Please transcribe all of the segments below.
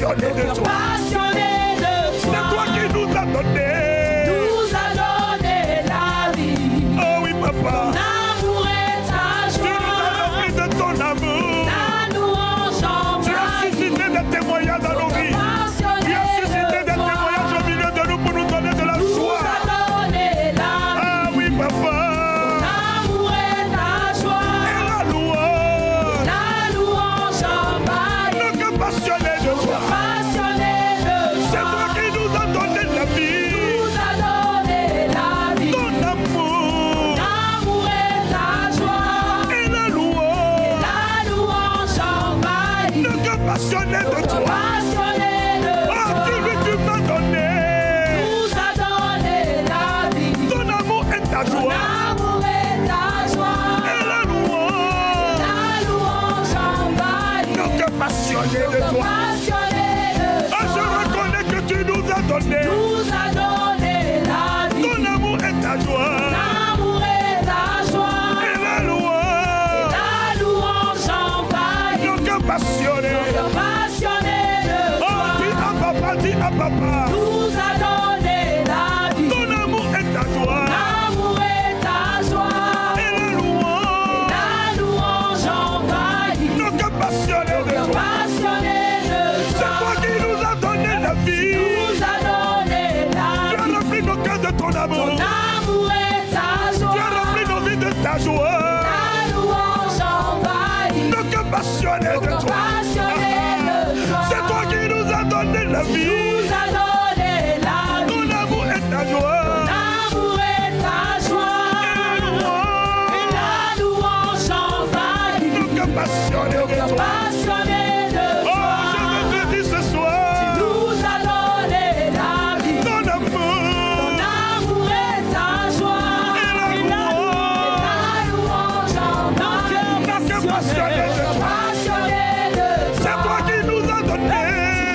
passionné de toi. C'est toi qui nous as donné. La vie. Oh oui, papa. Ton amour est ta Tu nous as joie. rempli de ton amour. La louange Tu as envahit. suscité des témoignages dans nos vies. Tu as suscité des témoignages au milieu de nous pour nous donner de la joie. Ah oui, papa. L'amour est ta joie. Et la louange. La louange envahit. Nous que passionnés de toi. Passionné de C'est toi qui nous as donné la vie. nous a donné la vie. Ton amour. L'amour est ta joie. Et la louange. La louange envahit. Nous que passionnés de toi. Passionné de Oh, tu m'as donné. nous a donné la vie. Ton amour et ta joie. L'amour est ta joie. Et la louange. La louange envahit. Nous que passionnés de toi. Passionné de Ah, je reconnais que tu nous as donné. nous a donné la vie. Ton amour et ta joie. L'amour est ta joie. Et la louange. La louange envahit. Nous que passionnés. Passionné de Oh, dis à papa. nous a donné la vie. Ton amour et ta joie. L'amour est ta joie. Et la louange. La louange envahit. Nous que passionnés de toi. Passionné de C'est toi qui nous as donné la vie. nous a donné la Tu as vie. rempli nos cœurs de ton amour. L'amour est ta Tu as joie. rempli nos vies de ta joie. La louange envahit. Nous que passionnés de toi. Passionné de toi. C'est toi qui nous as donné la vie. nous a donné la vie. Ton amour et ta joie. L'amour est ta joie. Et la louange envahit. Nous que passionnés de toi. Passionné de Oh, toi. je veux te dire ce soir. Nous a donné la vie. Ton amour. L'amour est ta joie. Et la louange envahit. Nous que passionnés de toi. Passionné de C'est toi qui nous as donné.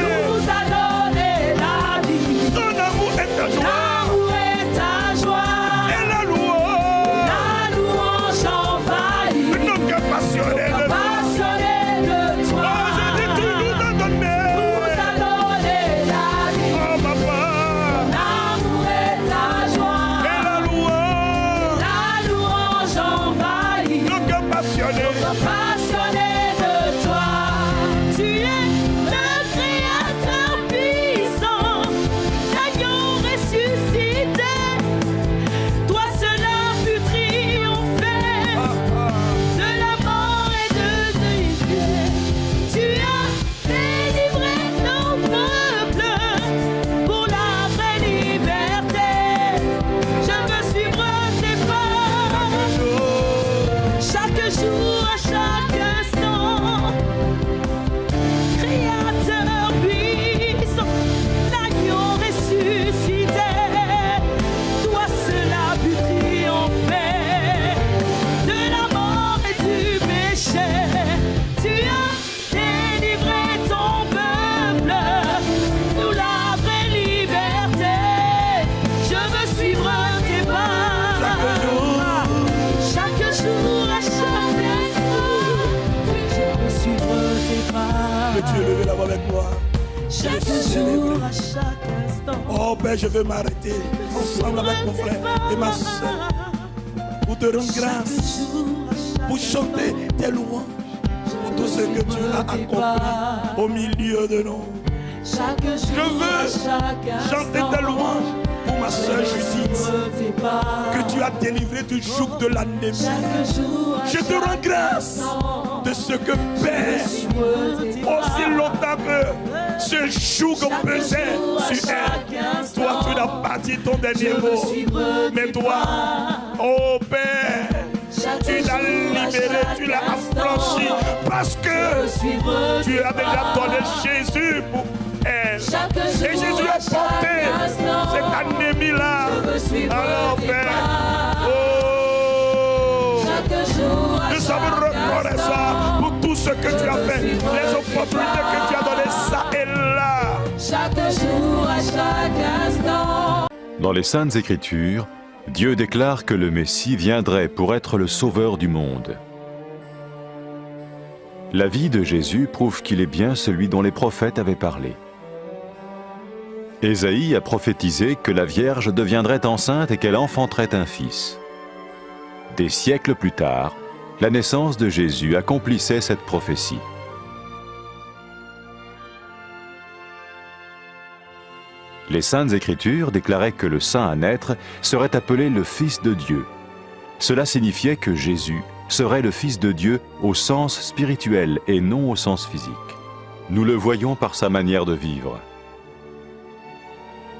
nous a donné la vie. Ton amour et ta joie. L'amour est ta joie. Et la louange. La louange envahit. Nous que passionnés de toi. Passionné de toi. Oh, je dis tu nous as donné. nous a donné la vie. Oh, papa. L'amour est ta joie. Et la louange. La louange envahit. Nous que passionnés. Passionné de toi. Tu es le créateur puissant, l'agneau ressuscité. Toi seul as pu triompher de la mort et de l'épée. Tu as délivré ton peuple pour la vraie liberté. Je veux suivre tes pas. Chaque jour, à chaque instant, créateur puissant, l'agneau ressuscité, toi seul as pu triompher de la mort et du péché. Tu as délivré ton peuple pour la vraie liberté. Je veux suivre tes pas. Chaque jour, à chaque instant, je veux suivre tes pas. Que tu es levé là-bas avec moi. Chaque jour, à chaque instant, Oh, Père, je vais m'arrêter ensemble avec mon frère et ma soeur pour te rendre grâce, pour chanter tes louanges, pour tout ce que tu as accompli au milieu de nous. chaque jour, Je veux chanter tes louanges pour ma soeur Judith, que tu as délivré du joug de l'ennemi. Je te rends grâce de ce que Père, aussi longtemps que ce joug pesait sur elle, toi tu n'as pas dit ton dernier mot, mais toi, oh Père, tu l'as libéré, tu l'as affranchi, parce que tu as déjà donné Jésus pour elle. Et Jésus a porté cette anémie-là. Alors Père, oh, nous sommes reconnaissants pour tout ce que tu as fait, les opportunités que tu as données, ça et là. Chaque jour, à chaque instant. Dans les Saintes Écritures, Dieu déclare que le Messie viendrait pour être le sauveur du monde. La vie de Jésus prouve qu'il est bien celui dont les prophètes avaient parlé. Ésaïe a prophétisé que la Vierge deviendrait enceinte et qu'elle enfanterait un fils. Des siècles plus tard, la naissance de Jésus accomplissait cette prophétie. Les Saintes Écritures déclaraient que le saint à naître serait appelé le Fils de Dieu. Cela signifiait que Jésus serait le Fils de Dieu au sens spirituel et non au sens physique. Nous le voyons par sa manière de vivre.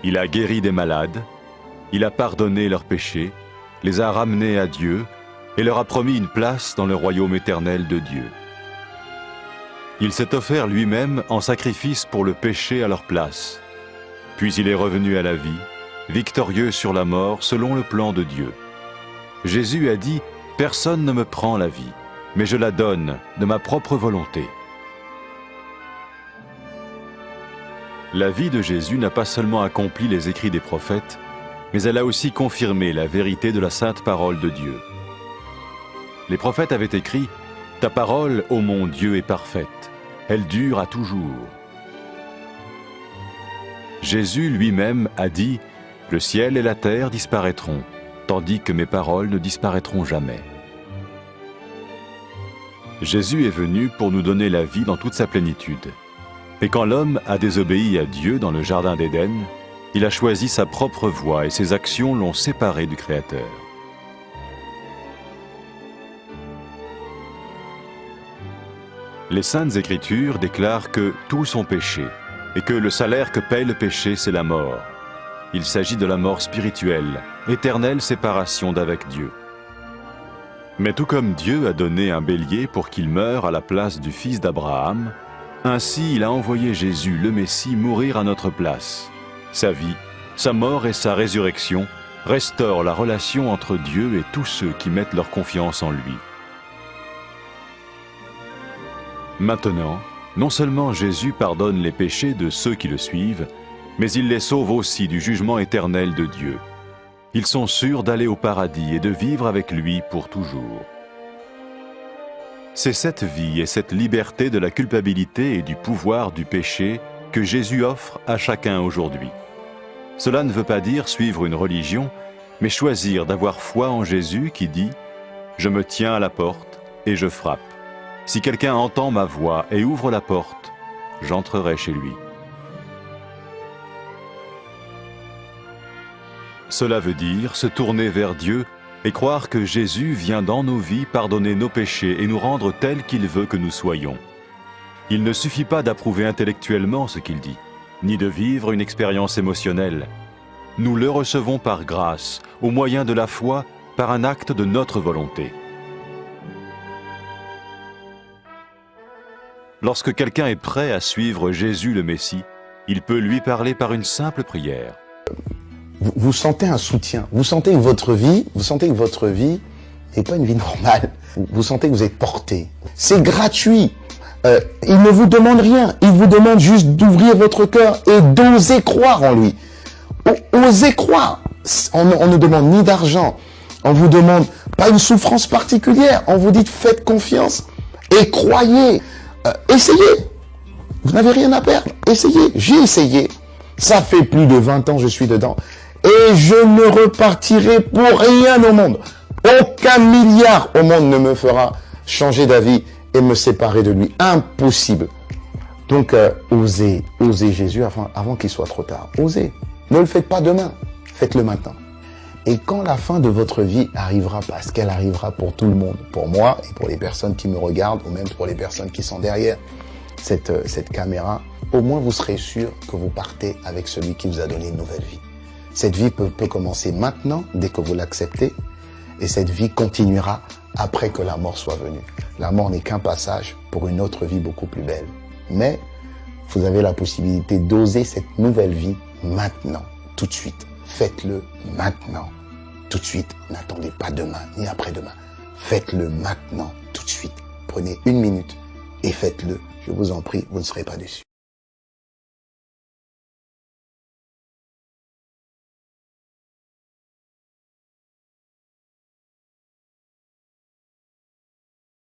Il a guéri des malades, il a pardonné leurs péchés, les a ramenés à Dieu et leur a promis une place dans le royaume éternel de Dieu. Il s'est offert lui-même en sacrifice pour le péché à leur place. Puis il est revenu à la vie, victorieux sur la mort selon le plan de Dieu. Jésus a dit « Personne ne me prend la vie, mais je la donne de ma propre volonté ». La vie de Jésus n'a pas seulement accompli les écrits des prophètes, mais elle a aussi confirmé la vérité de la sainte parole de Dieu. Les prophètes avaient écrit « Ta parole, ô mon Dieu, est parfaite, elle dure à toujours ». Jésus lui-même a dit « Le ciel et la terre disparaîtront, tandis que mes paroles ne disparaîtront jamais ». Jésus est venu pour nous donner la vie dans toute sa plénitude. Et quand l'homme a désobéi à Dieu dans le jardin d'Éden, il a choisi sa propre voie et ses actions l'ont séparé du Créateur. Les Saintes Écritures déclarent que tous sont péchés et que le salaire que paye le péché, c'est la mort. Il s'agit de la mort spirituelle, éternelle séparation d'avec Dieu. Mais tout comme Dieu a donné un bélier pour qu'il meure à la place du fils d'Abraham, ainsi il a envoyé Jésus, le Messie, mourir à notre place. Sa vie, sa mort et sa résurrection restaurent la relation entre Dieu et tous ceux qui mettent leur confiance en lui. Maintenant, non seulement Jésus pardonne les péchés de ceux qui le suivent, mais il les sauve aussi du jugement éternel de Dieu. Ils sont sûrs d'aller au paradis et de vivre avec lui pour toujours. C'est cette vie et cette liberté de la culpabilité et du pouvoir du péché que Jésus offre à chacun aujourd'hui. Cela ne veut pas dire suivre une religion, mais choisir d'avoir foi en Jésus qui dit « Je me tiens à la porte et je frappe. Si quelqu'un entend ma voix et ouvre la porte, j'entrerai chez lui. » Cela veut dire se tourner vers Dieu et croire que Jésus vient dans nos vies pardonner nos péchés et nous rendre tels qu'il veut que nous soyons. Il ne suffit pas d'approuver intellectuellement ce qu'il dit, ni de vivre une expérience émotionnelle. Nous le recevons par grâce, au moyen de la foi, par un acte de notre volonté. Lorsque quelqu'un est prêt à suivre Jésus le Messie, il peut lui parler par une simple prière. Vous sentez un soutien, vous sentez que votre vie n'est pas une vie normale. Vous sentez que vous êtes porté. C'est gratuit. Il ne vous demande rien. Il vous demande juste d'ouvrir votre cœur et d'oser croire en lui. Osez croire. On ne demande ni d'argent. On vous demande pas une souffrance particulière. On vous dit faites confiance et croyez. Essayez. Vous n'avez rien à perdre. Essayez. J'ai essayé. Ça fait plus de 20 ans que je suis dedans. Et je ne repartirai pour rien au monde. Aucun milliard au monde ne me fera changer d'avis et me séparer de lui. Impossible. Donc, osez Jésus avant qu'il soit trop tard. Osez. Ne le faites pas demain. Faites-le maintenant. Et quand la fin de votre vie arrivera, parce qu'elle arrivera pour tout le monde, pour moi et pour les personnes qui me regardent, ou même pour les personnes qui sont derrière cette caméra, au moins vous serez sûr que vous partez avec celui qui vous a donné une nouvelle vie. Cette vie peut commencer maintenant, dès que vous l'acceptez, et cette vie continuera après que la mort soit venue. La mort n'est qu'un passage pour une autre vie beaucoup plus belle. Mais vous avez la possibilité d'oser cette nouvelle vie maintenant, tout de suite. Faites-le maintenant, tout de suite. N'attendez pas demain, ni après-demain. Faites-le maintenant, tout de suite. Prenez 1 minute et faites-le. Je vous en prie, vous ne serez pas déçus.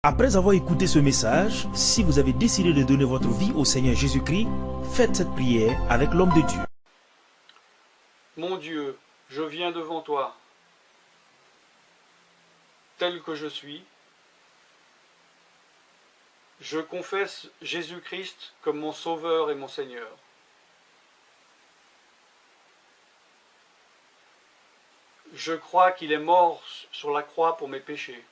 Après avoir écouté ce message, si vous avez décidé de donner votre vie au Seigneur Jésus-Christ, faites cette prière avec l'homme de Dieu. Mon Dieu, je viens devant toi, tel que je suis. Je confesse Jésus-Christ comme mon Sauveur et mon Seigneur. Je crois qu'il est mort sur la croix pour mes péchés,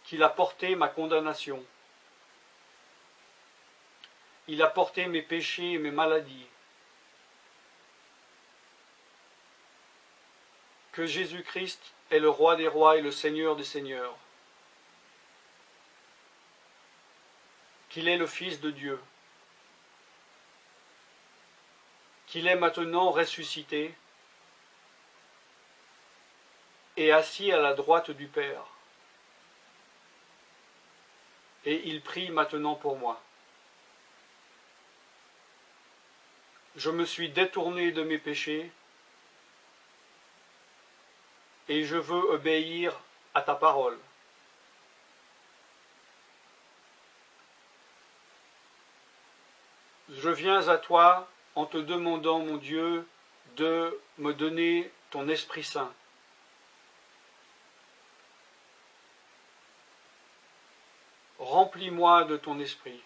qu'il a porté ma condamnation, il a porté mes péchés et mes maladies, que Jésus-Christ est le Roi des rois et le Seigneur des seigneurs, qu'il est le Fils de Dieu, qu'il est maintenant ressuscité et assis à la droite du Père. Et il prie maintenant pour moi. Je me suis détourné de mes péchés et je veux obéir à ta parole. Je viens à toi en te demandant, mon Dieu, de me donner ton Esprit Saint. Remplis-moi de ton esprit,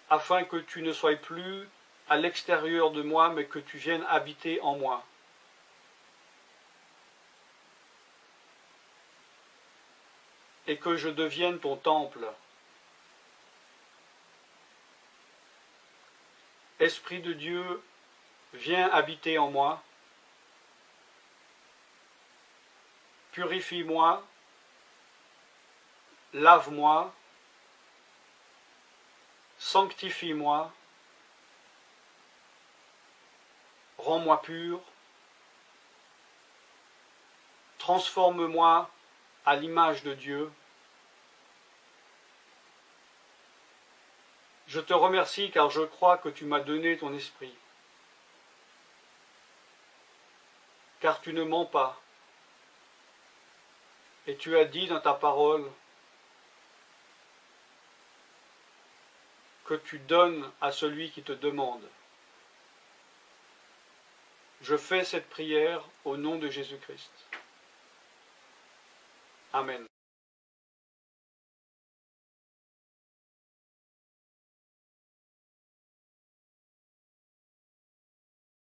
afin que tu ne sois plus à l'extérieur de moi, mais que tu viennes habiter en moi. Et que je devienne ton temple. Esprit de Dieu, viens habiter en moi. Purifie-moi, lave-moi, sanctifie-moi, rends-moi pur, transforme-moi à l'image de Dieu. Je te remercie car je crois que tu m'as donné ton esprit, car tu ne mens pas. Et tu as dit dans ta parole que tu donnes à celui qui te demande. Je fais cette prière au nom de Jésus-Christ. Amen.